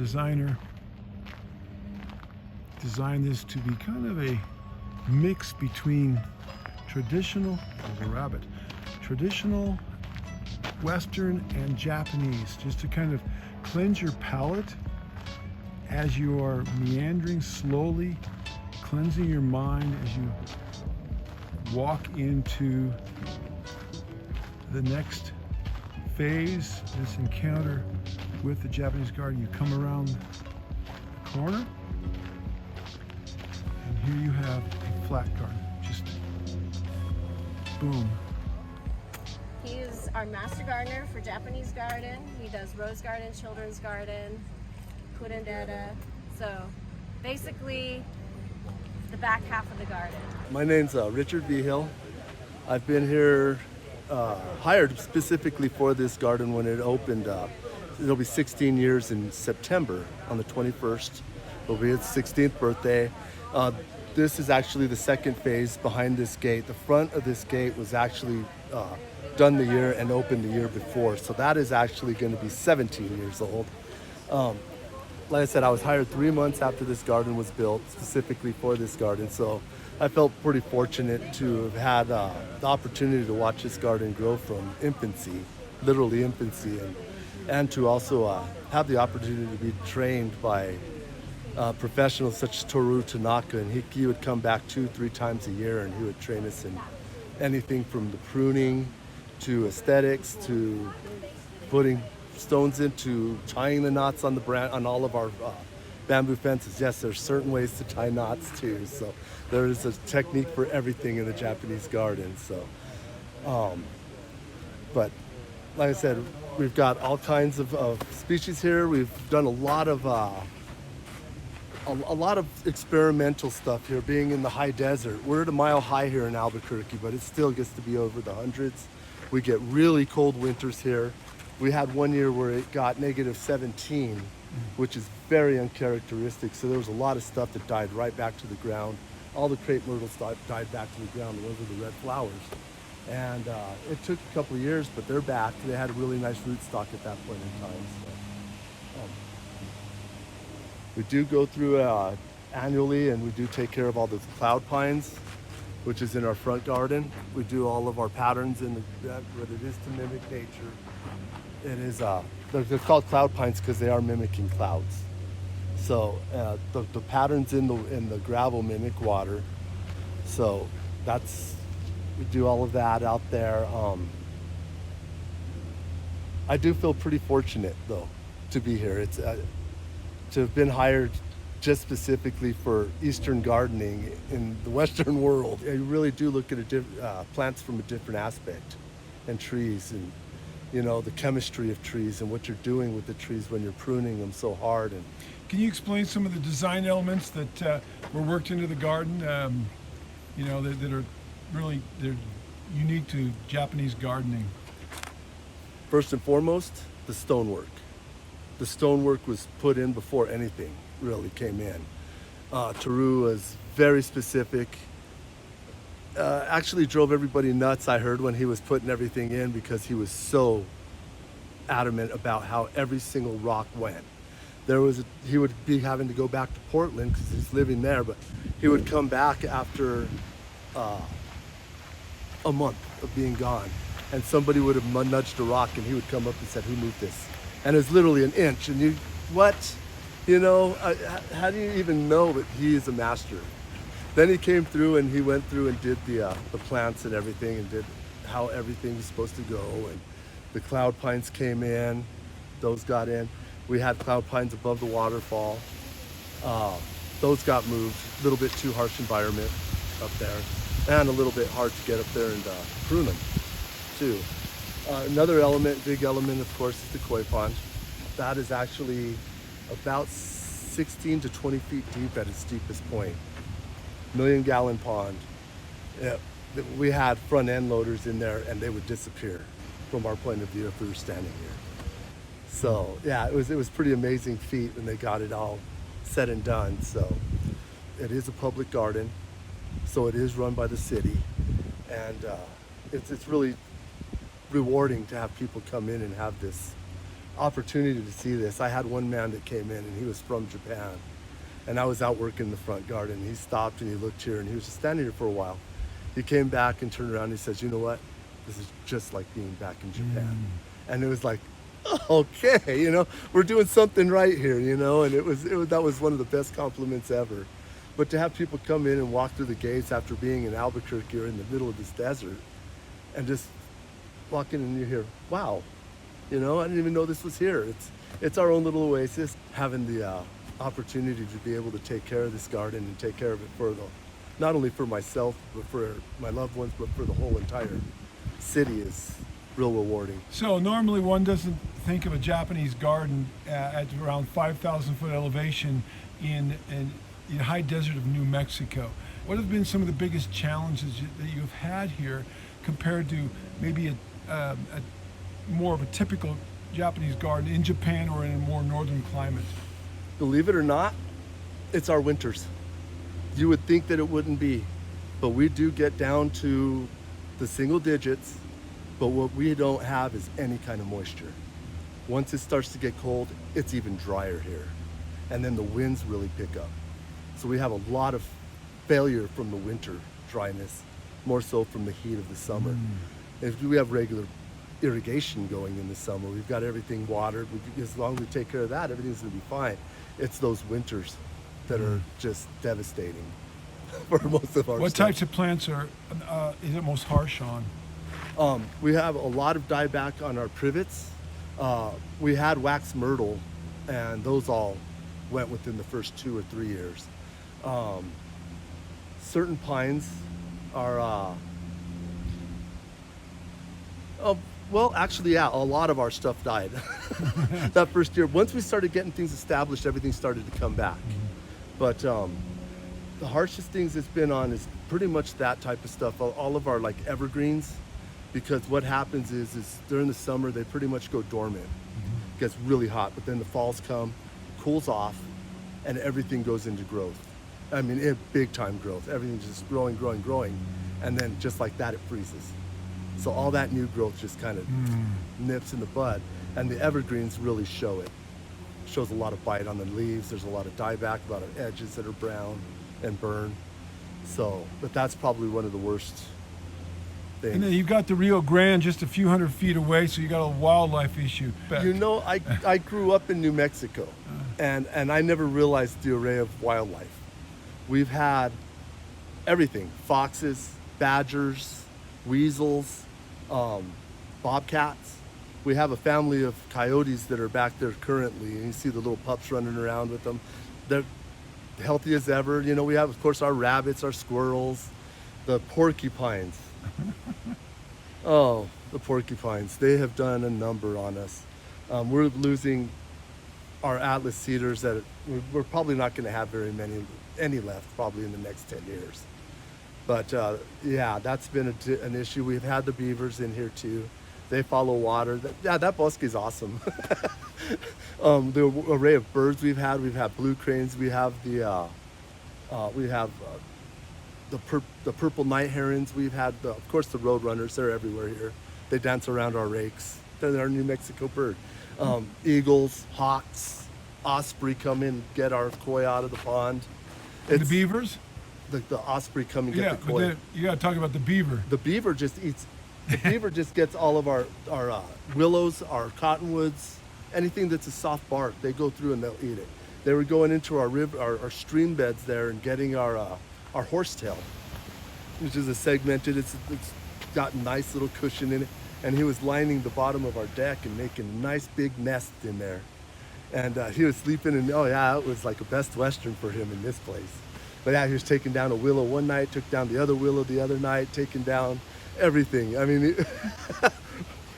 designer designed this to be kind of a mix between traditional, there's a rabbit, traditional, Western, and Japanese, just to kind of cleanse your palate as you are meandering slowly, cleansing your mind as you walk into the next phase, this encounter with the Japanese garden. You come around the corner, and here you have a flat garden. Just boom. He's our master gardener for Japanese garden. He does rose garden, children's garden, curandera. So basically the back half of the garden. My name's Richard Vigil. I've been here hired specifically for this garden when it opened. It'll be 16 years in September on the 21st. It'll be its 16th birthday. This is actually the second phase behind this gate. The front of this gate was actually done the year and opened the year before. So that is actually going to be 17 years old. Like I said, I was hired 3 months after this garden was built, specifically for this garden. So I felt pretty fortunate to have had the opportunity to watch this garden grow from infancy, literally infancy, and to also have the opportunity to be trained by professionals such as Toru Tanaka. And he would come back 2-3 times a year, and he would train us in anything from the pruning to aesthetics to putting stones into tying the knots on on all of our bamboo fences. Yes, there's certain ways to tie knots too. So there is a technique for everything in the Japanese garden. So, but like I said, we've got all kinds of species here. We've done a lot of experimental stuff here, being in the high desert. We're at a mile high here in Albuquerque, but it still gets to be over the hundreds. We get really cold winters here. We had one year where it got -17, which is very uncharacteristic. So there was a lot of stuff that died right back to the ground. All the crepe myrtles died back to the ground. Those are the red flowers. And it took a couple of years, but they're back. They had a really nice rootstock at that point in time. So, we do go through annually, and we do take care of all the cloud pines, which is in our front garden. We do all of our patterns what it is to mimic nature. It is, they're called cloud pines because they are mimicking clouds. So the patterns in the gravel mimic water. So we do all of that out there. I do feel pretty fortunate though to be here. It's to have been hired just specifically for Eastern gardening in the Western world. You really do look at plants from a different aspect, and trees, and the chemistry of trees and what you're doing with the trees when you're pruning them so hard. And can you explain some of the design elements that were worked into the garden? That are really they're unique to Japanese gardening. First and foremost, the stonework. The stonework was put in before anything really came in. Toru was very specific. Actually drove everybody nuts, I heard, when he was putting everything in, because he was so adamant about how every single rock went. He would be having to go back to Portland because he's living there, but he would come back after a month of being gone, and somebody would have nudged a rock, and he would come up and said, "Who moved this?" And it was literally an inch, and what? How do you even know that he is a master? Then he came through, and he went through and did the plants and everything, and did how everything was supposed to go. And the cloud pines came in, those got in. We had cloud pines above the waterfall. Those got moved. A little bit too harsh environment up there, and a little bit hard to get up there and prune them too. Another big element, of course, is the koi pond. That is actually about 16 to 20 feet deep at its deepest point. 1-million-gallon pond. Yeah, we had front end loaders in there, and they would disappear from our point of view if we were standing here. So yeah, it was pretty amazing feat when they got it all said and done. So it is a public garden, so it is run by the city, and it's really rewarding to have people come in and have this opportunity to see this. I had one man that came in and he was from Japan, and I was out working in the front garden. He stopped and he looked here and he was just standing here for a while. He came back and turned around and he says, "You know what? This is just like being back in Japan." And it was like, okay, you know, we're doing something right here, you know, and it was that was one of the best compliments ever. But to have people come in and walk through the gates after being in Albuquerque or in the middle of this desert and just walk in and you hear, wow, you know, I didn't even know this was here. It's our own little oasis. Having the opportunity to be able to take care of this garden and take care of it for not only for myself, but for my loved ones, but for the whole entire city is real rewarding. So normally one doesn't think of a Japanese garden at around 5,000 foot elevation in the high desert of New Mexico. What have been some of the biggest challenges that you've had here compared to maybe a more of a typical Japanese garden in Japan or in a more northern climate? Believe it or not, it's our winters. You would think that it wouldn't be, but we do get down to the single digits, but what we don't have is any kind of moisture. Once it starts to get cold, it's even drier here. And then the winds really pick up. So we have a lot of failure from the winter dryness, more so from the heat of the summer. If we have regular irrigation going in the summer, we've got everything watered. As long as we take care of that, everything's gonna be fine. It's those winters that are just devastating for most of our What stuff. types of plants is it most harsh on? We have a lot of dieback on our privets. We had wax myrtle, and those all went within the first 2 or 3 years. Certain pines are, well, actually, yeah, a lot of our stuff died that first year. Once we started getting things established, everything started to come back. But the harshest things it's been on is pretty much that type of stuff. All of our like evergreens, because what happens is during the summer they pretty much go dormant. It gets really hot, but then the falls come, cools off, and everything goes into growth. I mean, big time growth. Everything's just growing, and then just like that, it freezes. So all that new growth just kind of nips in the bud, and the evergreens really show it. Shows a lot of bite on the leaves. There's a lot of dieback, a lot of edges that are brown and burn. So, but that's probably one of the worst things. And then you've got the Rio Grande just a few hundred feet away, so you got a wildlife issue. You know, I grew up in New Mexico, and I never realized the array of wildlife. We've had everything: foxes, badgers, weasels, bobcats. We have a family of coyotes that are back there currently, and you see the little pups running around with them. They're healthy as ever. You know, we have, of course, our rabbits, our squirrels, the porcupines. Oh, the porcupines. They have done a number on us. We're losing our Atlas cedars that we're probably not going to have any left probably in the next 10 years. But yeah, that's been an issue. We've had the beavers in here too. They follow water. That bosque is awesome. The array of birds we've had blue cranes. We have the purple night herons. We've had of course the roadrunners. They're everywhere here. They dance around our rakes. They're our New Mexico bird. Eagles, hawks, osprey come in, get our koi out of the pond. And the beavers? The osprey come and get the koi. But then you got to talk about the beaver. The beaver just eats. The beaver just gets all of our willows, our cottonwoods, anything that's a soft bark. They go through and they'll eat it. They were going into our stream beds there and getting our horsetail, which is a segmented. It's got a nice little cushion in it, and he was lining the bottom of our deck and making a nice big nest in there. And he was sleeping, and oh yeah, it was like a Best Western for him in this place. But yeah, he was taking down a willow one night, took down the other willow the other night, taking down everything. I mean,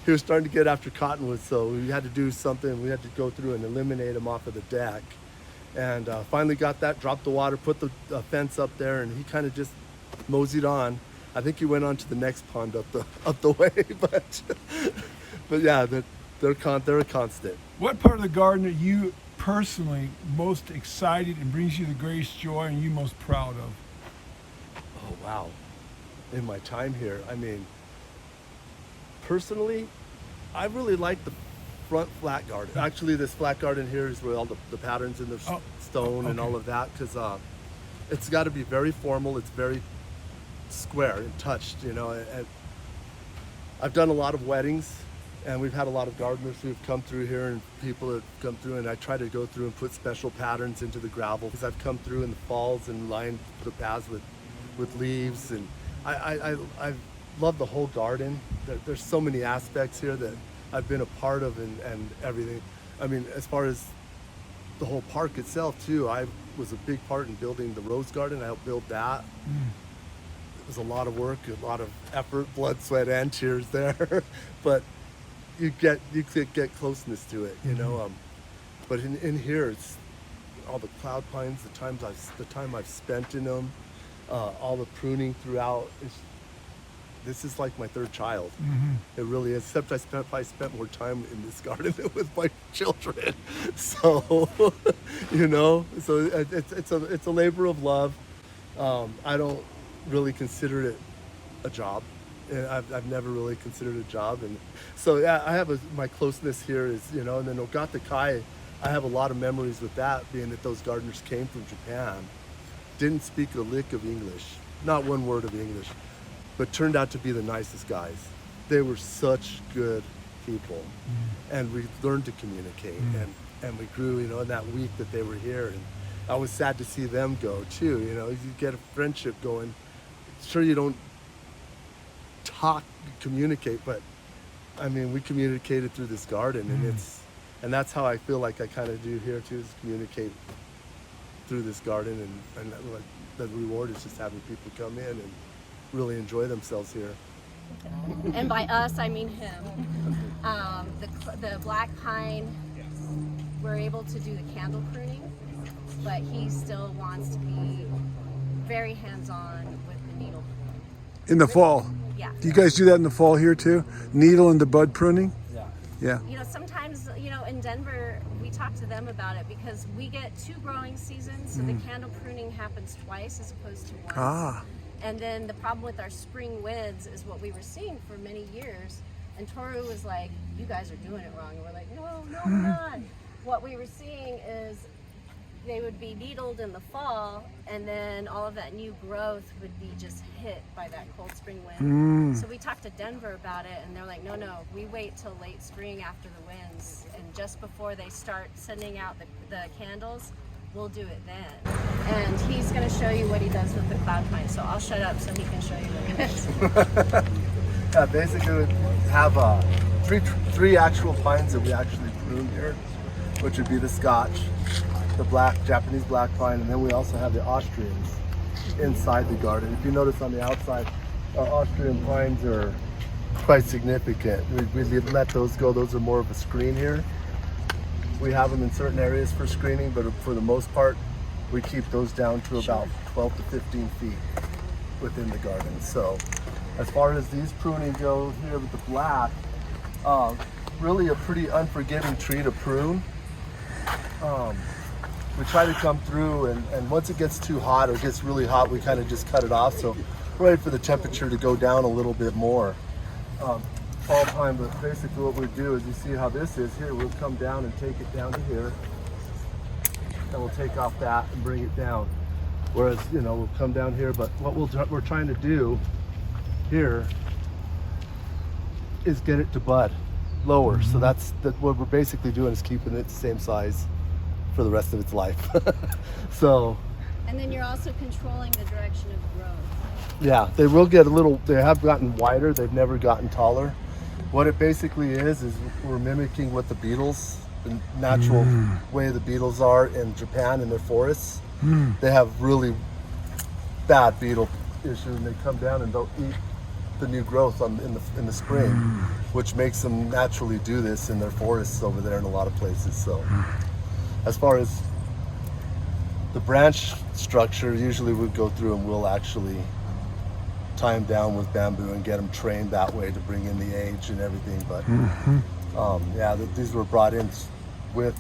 he was starting to get after cottonwood, so we had to do something. We had to go through and eliminate him off of the deck. And finally got that, dropped the water, put the fence up there, and he kind of just moseyed on. I think he went on to the next pond up the way, but yeah, they're a constant. What part of the garden are you personally most excited and brings you the greatest joy and you most proud of? Oh wow. In my time here, I mean, personally, I really like the front flat garden. Actually, this flat garden here is where all the patterns in the stone and all of that, because it's got to be very formal. It's very square and touched, you know. And I've done a lot of weddings, and we've had a lot of gardeners who've come through here, and people that come through, and I try to go through and put special patterns into the gravel, because I've come through in the falls and lined the paths with leaves, and I love the whole garden. There's so many aspects here that I've been a part of, and everything. I mean, as far as the whole park itself too, I was a big part in building the rose garden. I helped build that. It was a lot of work, a lot of effort, blood, sweat, and tears there. But you get closeness to it, you know. But in here, it's all the cloud pines, the time I've spent in them, all the pruning throughout. This is like my third child. It really is. Except I spent more time in this garden with my children. So, you know, so it's a labor of love. I don't really consider it a job. I've never really considered it a job, and so yeah, I have my closeness here is, you know. And then Ogata Kai, I have a lot of memories with that, being that those gardeners came from Japan, didn't speak a lick of English, not one word of English, but turned out to be the nicest guys. They were such good people, and we learned to communicate, and we grew, you know, in that week that they were here. And I was sad to see them go too. You know, you get a friendship going. Sure, you don't communicate, but I mean, we communicated through this garden, and that's how I feel like I kind of do here too, is communicate through this garden, and like, the reward is just having people come in and really enjoy themselves here. And by us, I mean him. The black pine, we're able to do the candle pruning, but he still wants to be very hands-on with the needle. In the fall? Yeah. Do you guys do that in the fall here too? Needle and the bud pruning? Yeah. You know, sometimes, you know, in Denver, we talk to them about it because we get 2 growing seasons, so the candle pruning happens twice as opposed to once. And then the problem with our spring winds is what we were seeing for many years. And Toru was like, you guys are doing it wrong. And we're like, no, we're not. What we were seeing is they would be needled in the fall, and then all of that new growth would be just hit by that cold spring wind. So we talked to Denver about it, and they're like, no, we wait till late spring after the winds, and just before they start sending out the candles, we'll do it then. And he's going to show you what he does with the cloud pine, so I'll shut up so he can show you what he does. Yeah, basically we have three actual pines that we actually prune here, which would be the Scotch, the Japanese black pine, and then we also have the Austrians inside the garden. If you notice on the outside, our Austrian pines are quite significant. We let those go. Those are more of a screen here. We have them in certain areas for screening, but for the most part, we keep those down to about 12 to 15 feet within the garden. So as far as these pruning go here with the black, really a pretty unforgiving tree to prune. We try to come through, and once it gets too hot or gets really hot, we kind of just cut it off. So we're ready for the temperature to go down a little bit more. Fall time, but basically what we do is, you see how this is here, we'll come down and take it down to here, and we'll take off that and bring it down. Whereas, you know, we'll come down here, but what we're trying to do here is get it to bud lower. So that's what we're basically doing, is keeping it the same size for the rest of its life. So. And then you're also controlling the direction of growth. Yeah, they will get they have gotten wider, they've never gotten taller. What it basically is we're mimicking what the beetles, the natural way the beetles are in Japan in their forests. They have really bad beetle issues, and they come down and they'll eat the new growth in the spring, which makes them naturally do this in their forests over there in a lot of places. So as far as the branch structure, usually we go through and we'll actually tie them down with bamboo and get them trained that way to bring in the age and everything. But yeah, these were brought in with,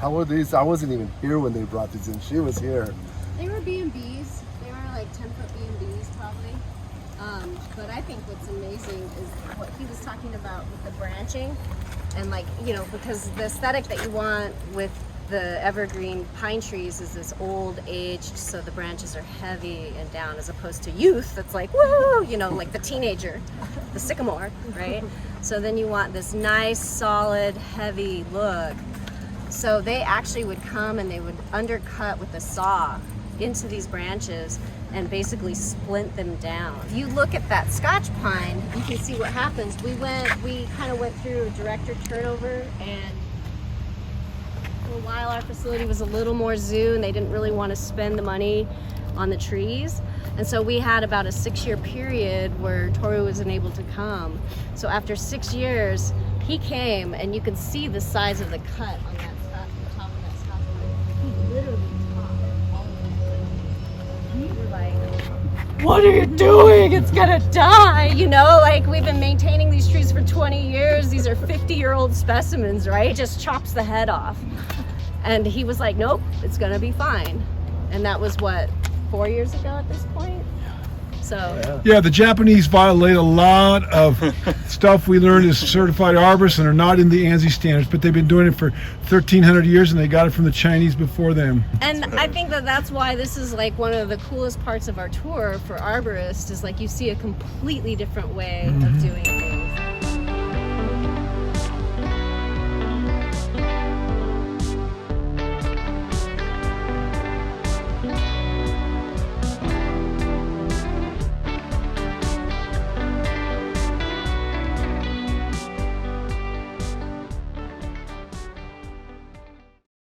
how were these? I wasn't even here when they brought these in. She was here. They were B&Bs. They were like 10-foot B&Bs probably. But I think what's amazing is what he was talking about with the branching. And like, you know, because the aesthetic that you want with the evergreen pine trees is this old aged, so the branches are heavy and down, as opposed to youth that's like, woo, you know, like the teenager, the sycamore, right? So then you want this nice, solid, heavy look. So they actually would come and they would undercut with a saw into these branches and basically splint them down. If you look at that Scotch pine, you can see what happens. We kind of went through a director turnover, and for a while our facility was a little more zoo and they didn't really want to spend the money on the trees. And so we had about a 6-year period where Toru wasn't able to come. So after 6 years, he came, and you can see the size of the cut on that the top of that Scotch pine. He literally topped all of it. We were like, what are you doing? It's gonna die. You know, like, we've been maintaining these trees for 20 years. These are 50-year-old specimens, right? It just chops the head off. And he was like, nope, it's gonna be fine. And that was what, 4 years ago at this point? So Yeah, the Japanese violate a lot of stuff we learned as certified arborists and are not in the ANSI standards, but they've been doing it for 1,300 years and they got it from the Chinese before them. And I think that that's why this is like one of the coolest parts of our tour for arborists, is like you see a completely different way of doing things.